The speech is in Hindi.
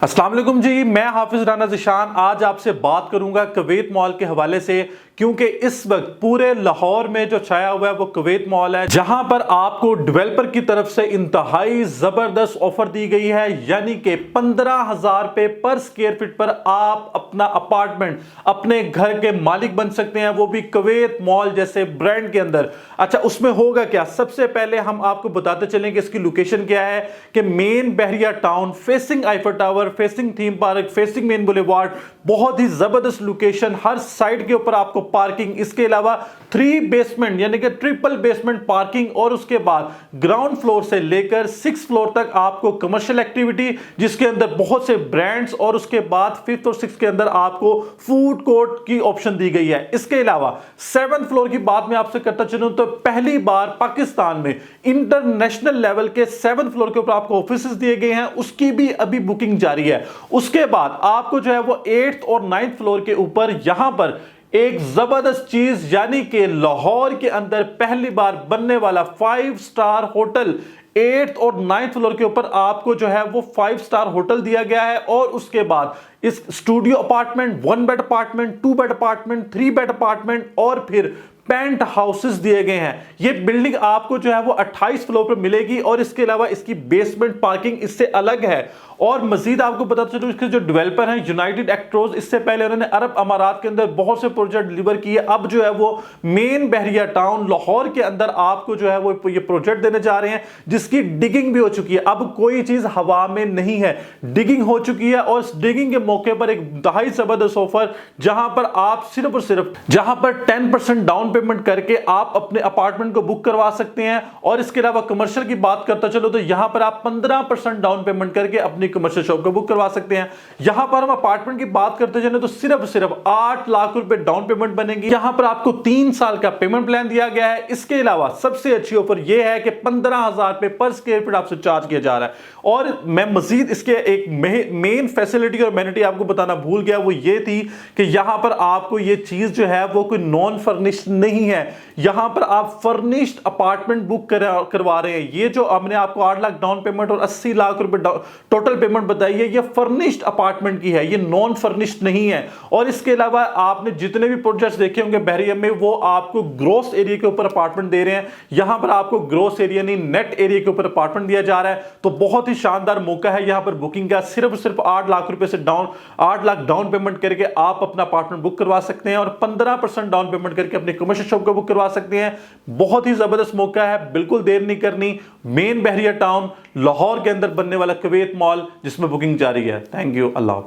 अस्सलाम वालेकुम जी, मैं हाफिज राना ज़िशान आज आपसे बात करूंगा कुवैत मॉल के हवाले से, क्योंकि इस वक्त पूरे लाहौर में जो छाया हुआ है वो कुवैत मॉल है, जहां पर आपको डेवलपर की तरफ से इंतहाई जबरदस्त ऑफर दी गई है। यानी कि 15,000 रुपए पर स्क्वायर फीट पर आप अपना अपार्टमेंट, अपने घर के मालिक बन सकते हैं, वो भी कुवैत मॉल जैसे ब्रांड के अंदर। अच्छा, उसमें होगा क्या? सबसे पहले हम आपको बताते चलें कि इसकी लोकेशन क्या है कि main Bahria town, facing Eiffel tower, facing theme park, facing main boulevard, बहुत ही जबरदस्त लोकेशन, हर साइड के ऊपर आपको पार्किंग, इसके अलावा 3 बेसमेंट यानी कि ट्रिपल बेसमेंट पार्किंग, और उसके बाद ग्राउंड फ्लोर से लेकर 6 फ्लोर तक आपको कमर्शियल एक्टिविटी जिसके अंदर बहुत से ब्रांड्स, और उसके बाद 5th और 6th के अंदर आपको फूड कोर्ट की ऑप्शन दी गई है। इसके अलावा 7th फ्लोर की बात मैं आपसे करता चलूं तो पहली बार पाकिस्तान में इंटरनेशनल लेवल के 7th फ्लोर के ऊपर आपको ऑफिसेस दिए गए हैं, उसकी भी अभी बुकिंग जारी है। उसके बाद आपको जो है वो 8th और 9th फ्लोर के ऊपर यहां पर एक जबरदस्त चीज, यानी कि लाहौर के अंदर पहली बार बनने वाला 5 स्टार होटल 8th और 9th फ्लोर के ऊपर आपको जो है वो 5 स्टार होटल दिया गया है। और उसके बाद इस studio apartment, 1 bed apartment, 2 bed apartment, 3 bed apartment और फिर पेंट हाउसेस दिए गए हैं। ये बिल्डिंग आपको जो है वो 28 फ्लोर पर मिलेगी, और इसके अलावा इसकी बेसमेंट पार्किंग इससे अलग है। और मजीद आपको बता चलूं, इसके जो डेवलपर हैं यूनाइटेड एक्ट्रोज, इससे पहले उन्होंने अरब अमारात के अंदर बहुत से प्रोजेक्ट डिलीवर किए। अब जो है वो मेन बहरिया टाउन लाहौर के अंदर आपको जो है वो ये प्रोजेक्ट देने जा रहे हैं, जिसकी डिगिंग भी हो चुकी है। अब कोई चीज हवा में नहीं है, डिगिंग हो चुकी है। और डिगिंग के मौके पर एक इंतहाई जबरदस्त ऑफर, जहां पर आप सिर्फ और सिर्फ 10% डाउन पेमेंट करके आप अपने अपार्टमेंट को बुक करवा सकते हैं। और इसके अलावा कमर्शियल की बात करता चलो तो यहां पर आप 15% डाउन पेमेंट करके अपनी कमर्शियल शॉप को बुक करवा सकते हैं। यहां पर हम अपार्टमेंट की बात करते चले तो सिर्फ 8 लाख रुपए डाउन पेमेंट बनेगी। यहां पर आपको 3 साल का पेमेंट प्लान दिया गया है। इसके अलावा सबसे अच्छी ऑफर यह है कि 15,000 रुपए पर स्क्वायर फीट आपसे चार्ज किया जा रहा है। और मैं मजीद इसके एक मेन फैसिलिटी और एमिनिटी आपको बताना भूल गया, वो ये थी कि यहां पर आपको ये चीज जो है वो कोई नॉन फर्निश्ड नहीं है। यहां पर आप फर्निश्ड अपार्टमेंट बुक करवा रहे हैं। ये जो हमने आपको 8 लाख डाउन पेमेंट और 80 लाख रुपए टोटल पेमेंट बताई है, ये फर्निश्ड अपार्टमेंट की है, ये नॉन फर्निश्ड नहीं है। और इसके अलावा आपने जितने भी प्रोजेक्ट्स देखे होंगे बहरिया में, वो आपको ग्रॉस एरिया के ऊपर अपार्टमेंट दे रहे हैं। यहां पर आपको ग्रॉस एरिया नहीं, नेट एरिया के ऊपर अपार्टमेंट दिया जा रहा है। तो बहुत ही शानदार मौका है यहां पर बुकिंग का। सिर्फ 8 लाख रुपए से 8 लाख डाउन पेमेंट करके आप अपना अपार्टमेंट बुक करवा सकते हैं, और 15% डाउन पेमेंट करके अपनी कमर्शियल शॉप को बुक करवा सकते हैं। बहुत ही जबरदस्त मौका है, बिल्कुल देर नहीं करनी। मेन बहरिया टाउन लाहौर के अंदर बनने वाला कुवैत मॉल, जिसमें बुकिंग जारी है। Thank you, Allah.